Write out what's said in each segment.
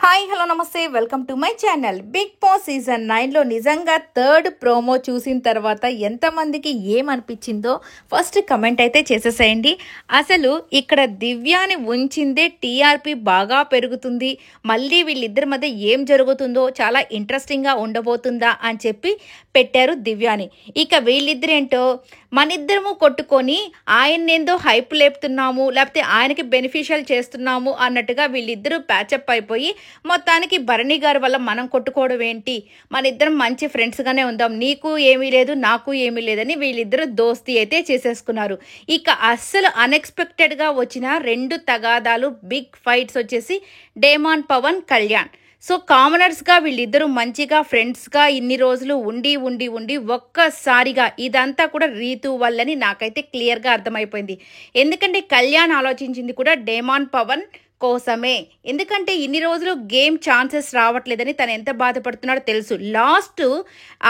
Hi hello నమస్తే welcome to my channel. Bigg Boss season 9లో నిజంగా థర్డ్ ప్రోమో చూసిన తర్వాత ఎంతమందికి ఏమనిపించిందో ఫస్ట్ కమెంట్ అయితే చేసేసేయండి. అసలు ఇక్కడ దివ్యాని ఉంచిందే టీఆర్పీ బాగా పెరుగుతుంది, మళ్ళీ వీళ్ళిద్దరి మధ్య ఏం జరుగుతుందో చాలా ఇంట్రెస్టింగ్గా ఉండబోతుందా అని చెప్పి పెట్టారు దివ్యాని. ఇక వీళ్ళిద్దరేంటో మనిద్దరము కొట్టుకొని ఆయన్నేందో హైప్ లేపుతున్నాము, లేకపోతే ఆయనకి బెనిఫిషియల్ చేస్తున్నాము అన్నట్టుగా వీళ్ళిద్దరూ ప్యాచప్ అయిపోయి మొత్తానికి భరణి గారి వల్ల మనం కొట్టుకోవడం ఏంటి, మన ఇద్దరం మంచి ఫ్రెండ్స్గానే ఉందాం, నీకు ఏమీ లేదు నాకు ఏమీ లేదని వీళ్ళిద్దరూ దోస్తీ అయితే చేసేసుకున్నారు. ఇక అస్సలు అన్ఎక్స్పెక్టెడ్గా వచ్చిన రెండు తగాదాలు, బిగ్ ఫైట్స్ వచ్చేసి డేమాన్ పవన్ కళ్యాణ్. సో కామనర్స్గా వీళ్ళిద్దరూ మంచిగా ఫ్రెండ్స్గా ఇన్ని రోజులు ఉండి ఉండి ఉండి ఒక్కసారిగా ఇదంతా కూడా రీతు వల్లని నాకైతే క్లియర్గా అర్థమైపోయింది. ఎందుకంటే కళ్యాణ్ ఆలోచించింది కూడా డేమాన్ పవన్ కోసమే. ఎందుకంటే ఇన్ని రోజులు గేమ్ ఛాన్సెస్ రావట్లేదని తను ఎంత బాధపడుతున్నాడో తెలుసు. లాస్ట్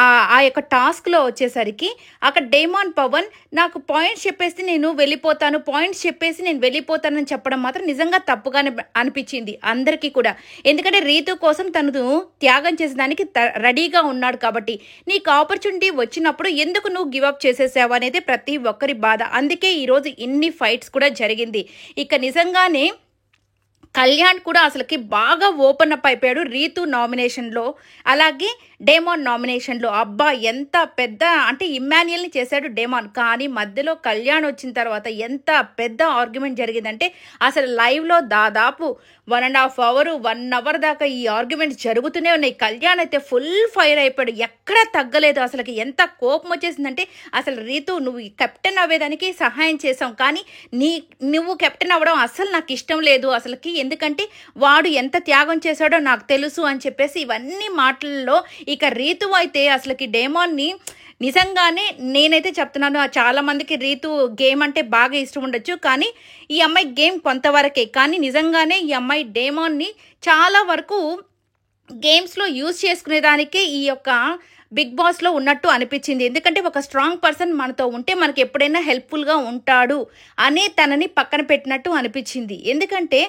ఆ యొక్క టాస్క్లో వచ్చేసరికి అక్కడ డేమాన్ పవన్ నాకు పాయింట్స్ చెప్పేసి నేను వెళ్ళిపోతాను, పాయింట్స్ చెప్పేసి నేను వెళ్ళిపోతానని చెప్పడం మాత్రం నిజంగా తప్పుగానే అనిపించింది అందరికీ కూడా. ఎందుకంటే రీతు కోసం తను త్యాగం చేసేదానికి రెడీగా ఉన్నాడు కాబట్టి నీకు ఆపర్చునిటీ వచ్చినప్పుడు ఎందుకు నువ్వు గివప్ చేసేసావు అనేది ప్రతి ఒక్కరి బాధ. అందుకే ఈరోజు ఇన్ని ఫైట్స్ కూడా జరిగింది. ఇక నిజంగానే కళ్యాణ్ కూడా అసలుకి బాగా ఓపెన్ అప్ అయిపోయాడు రీతు నామినేషన్లో, అలాగే డేమాన్ నామినేషన్లో. అబ్బా ఎంత పెద్ద అంటే ఇమ్మాన్యుయల్ని చేశాడు డేమాన్, కానీ మధ్యలో కళ్యాణ్ వచ్చిన తర్వాత ఎంత పెద్ద ఆర్గ్యుమెంట్ జరిగిందంటే అసలు లైవ్లో దాదాపు 1.5 hour 1 hour దాకా ఈ ఆర్గ్యుమెంట్స్ జరుగుతూనే ఉన్నాయి. కళ్యాణ్ అయితే ఫుల్ ఫైర్ అయిపోయాడు, ఎక్కడా తగ్గలేదు. అసలుకి ఎంత కోపం వచ్చేసిందంటే అసలు రీతు నువ్వు కెప్టెన్ అవ్వేదానికి సహాయం చేసావు, కానీ నువ్వు కెప్టెన్ అవ్వడం అసలు నాకు ఇష్టం లేదు అసలుకి, ఎందుకంటే వాడు ఎంత త్యాగం చేశాడో నాకు తెలుసు అని చెప్పేసి ఇవన్నీ మాటల్లో ఇక రీతు అయితే అసలుకి డేమాన్ని నిజంగానే నేనైతే చెప్తున్నాను, చాలా మందికి రీతు గేమ్ అంటే బాగా ఇష్టం ఉండొచ్చు, కానీ ఈ అమ్మాయి గేమ్ కొంతవరకే. కానీ నిజంగానే ఈ అమ్మాయి డేమాన్ని చాలా వరకు గేమ్స్లో యూజ్ చేసుకునేదానికే ఈ యొక్క బిగ్ బాస్లో ఉన్నట్టు అనిపించింది. ఎందుకంటే ఒక స్ట్రాంగ్ పర్సన్ మనతో ఉంటే మనకి ఎప్పుడైనా హెల్ప్ఫుల్గా ఉంటాడు అనే తనని పక్కన పెట్టినట్టు అనిపించింది. ఎందుకంటే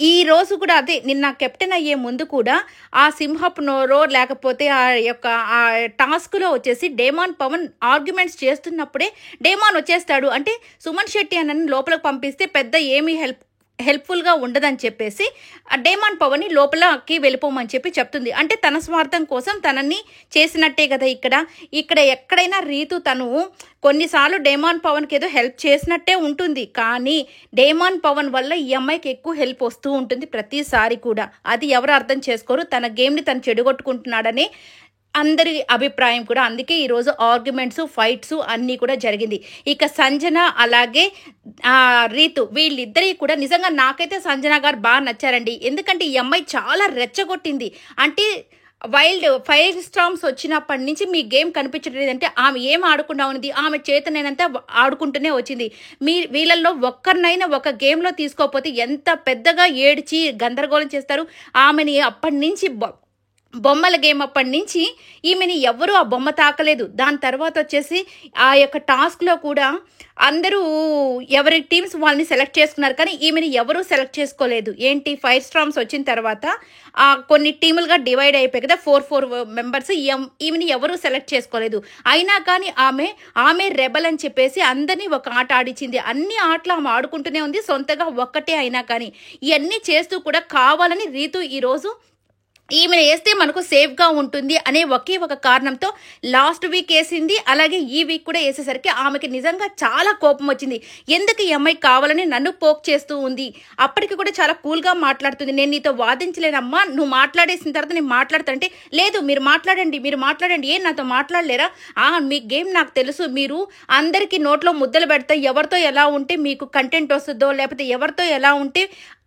ఈ రోజు కూడా అదే నిన్న కెప్టెన్ అయ్యే ముందు కూడా ఆ సింహపు నోరో లేకపోతే ఆ యొక్క ఆ టాస్క్లో వచ్చేసి డేమాన్ పవన్ ఆర్గ్యుమెంట్స్ చేస్తున్నప్పుడే డేమాన్ వచ్చేస్తాడు. అంటే సుమన్ శెట్టి అని లోపలికి పంపిస్తే పెద్ద ఏమీ హెల్ప్ఫుల్గా ఉండదని చెప్పేసి డేమాన్ పవన్ని లోపలకి వెళ్ళిపోమని చెప్పి చెప్తుంది. అంటే తన స్వార్థం కోసం తనని చేసినట్టే కదా. ఇక్కడ ఎక్కడైనా రీతు తను కొన్నిసార్లు డేమాన్ పవన్కి ఏదో హెల్ప్ చేసినట్టే ఉంటుంది, కానీ డేమాన్ పవన్ వల్ల ఈ అమ్మాయికి ఎక్కువ హెల్ప్ వస్తూ ఉంటుంది ప్రతిసారి కూడా. అది ఎవరు అర్థం చేసుకోరు, తన గేమ్ని తను చెడగొట్టుకుంటున్నాడని అందరి అభిప్రాయం కూడా. అందుకే ఈరోజు ఆర్గ్యుమెంట్స్ ఫైట్స్ అన్నీ కూడా జరిగింది. ఇక సంజన అలాగే రీతు వీళ్ళిద్దరి కూడా నిజంగా నాకైతే సంజన గారు బాగా నచ్చారండి. ఎందుకంటే ఈ అమ్మాయి చాలా రెచ్చగొట్టింది. అంటే వైల్డ్ ఫైర్ స్టార్మ్స్ వచ్చినప్పటి నుంచి మీ గేమ్ కనిపించట్లేదు అంటే ఆమె ఏం ఆడకుండా ఉన్నది, ఆమె చేతనైనంత ఆడుకుంటూనే వచ్చింది. వీళ్ళల్లో ఒక్కరినైనా ఒక గేమ్లో తీసుకోకపోతే ఎంత పెద్దగా ఏడ్చి గందరగోళం చేస్తారు. ఆమెని అప్పటి నుంచి బొమ్మల గేమ్ అప్పటి నుంచి ఈమెని ఎవరు ఆ బొమ్మ తాకలేదు. దాని తర్వాత వచ్చేసి ఆ యొక్క టాస్క్లో కూడా అందరూ ఎవరి టీమ్స్ వాళ్ళని సెలెక్ట్ చేసుకున్నారు, కానీ ఈమెని ఎవరూ సెలెక్ట్ చేసుకోలేదు. ఏంటి ఫైర్ స్టార్మ్స్ వచ్చిన తర్వాత కొన్ని టీములుగా డివైడ్ అయిపోయి కదా 4 మెంబర్స్, ఈమెని ఎవరూ సెలెక్ట్ చేసుకోలేదు. అయినా కానీ ఆమె రెబల్ అని చెప్పేసి అందరినీ ఒక ఆట ఆడిచింది. అన్ని ఆటలు ఆమె ఆడుకుంటూనే ఉంది సొంతగా ఒక్కటే. అయినా కానీ ఇవన్నీ చేస్తూ కూడా కావాలని రీతు ఈరోజు ఈమెను వేస్తే మనకు సేఫ్గా ఉంటుంది అనే ఒకే ఒక కారణంతో లాస్ట్ వీక్ వేసింది. అలాగే ఈ వీక్ కూడా వేసేసరికి ఆమెకి నిజంగా చాలా కోపం వచ్చింది. ఎందుకు ఈ అమ్మాయి కావాలని నన్ను పోక్ చేస్తూ ఉంది. అప్పటికి కూడా చాలా కూల్గా మాట్లాడుతుంది. నేను నీతో వాదించలేనమ్మా, నువ్వు మాట్లాడేసిన తర్వాత నేను మాట్లాడుతుంటే లేదు మీరు మాట్లాడండి ఏం నాతో మాట్లాడలేరా, మీ గేమ్ నాకు తెలుసు, మీరు అందరికీ నోట్లో ముద్దలు పెడతా ఎవరితో ఎలా ఉంటే మీకు కంటెంట్ వస్తుందో లేకపోతే ఎవరితో ఎలా ఉంటే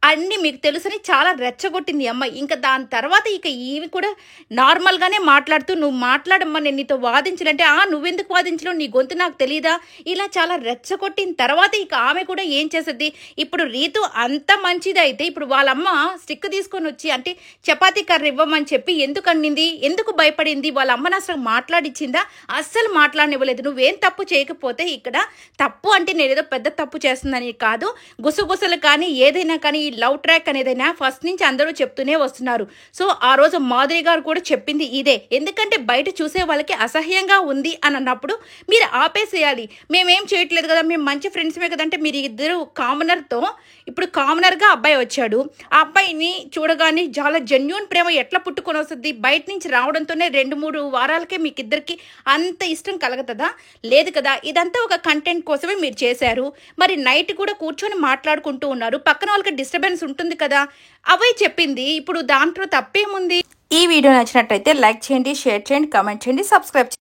అన్నీ మీకు తెలుసని చాలా రెచ్చగొట్టింది అమ్మాయి. ఇంకా దాని తర్వాత ఇక ఈవి కూడా నార్మల్గానే మాట్లాడుతూ నువ్వు మాట్లాడమ్మా నేను నీతో వాదించాలంటే నువ్వెందుకు వాదించలేవు, నీ గొంతు నాకు తెలీదా, ఇలా చాలా రెచ్చగొట్టిన తర్వాత ఇక ఆమె కూడా ఏం చేస్తుంది. ఇప్పుడు రీతు అంత మంచిది అయితే ఇప్పుడు వాళ్ళమ్మ స్టిక్ తీసుకొని వచ్చి అంటే చపాతీ కర్ర ఇవ్వమని చెప్పి ఎందుకు అన్నింది, ఎందుకు భయపడింది, వాళ్ళ అమ్మని అసలు మాట్లాడిచ్చిందా, అస్సలు మాట్లాడనివ్వలేదు. నువ్వేం తప్పు చేయకపోతే ఇక్కడ తప్పు అంటే నేనేదో పెద్ద తప్పు చేస్తుందని కాదు, గుసగుసలు కానీ ఏదైనా కానీ లవ్ ట్రాక్ అనేదైనా ఫస్ట్ నుంచి అందరూ చెప్తూనే వస్తున్నారు. సో ఆ రోజు మాధురి గారు కూడా చెప్పింది ఇదే. ఎందుకంటే బయట చూసే వాళ్ళకి అసహ్యంగా ఉంది అని అన్నప్పుడు మీరు ఆపేసేయాలి. మేమేం చేయట్లేదు కదా, మేము మంచి ఫ్రెండ్స్మే కదంటే మీరు ఇద్దరు కామనర్తో, ఇప్పుడు కామనర్గా అబ్బాయి వచ్చాడు. ఆ అబ్బాయిని చూడగానే చాలా జెన్యూన్ ప్రేమ ఎట్లా పుట్టుకొని వస్తుంది? బయట నుంచి రావడంతోనే 2-3 వారాలకే మీకు ఇద్దరికి అంత ఇష్టం కలుగుతుందా? లేదు కదా. ఇదంతా ఒక కంటెంట్ కోసమే మీరు చేశారు. మరి నైట్ కూడా కూర్చొని మాట్లాడుకుంటూ ఉన్నారు, పక్కన వాళ్ళకి డిస్టర్బెన్స్ ఉంటుంది కదా. అవే చెప్పింది. ఇప్పుడు దాంట్లో తప్పేముంది? ఈ వీడియో నచ్చినట్టయితే లైక్ చేయండి, షేర్ చేయండి, కామెంట్ చేయండి, సబ్స్క్రైబ్ చేయండి.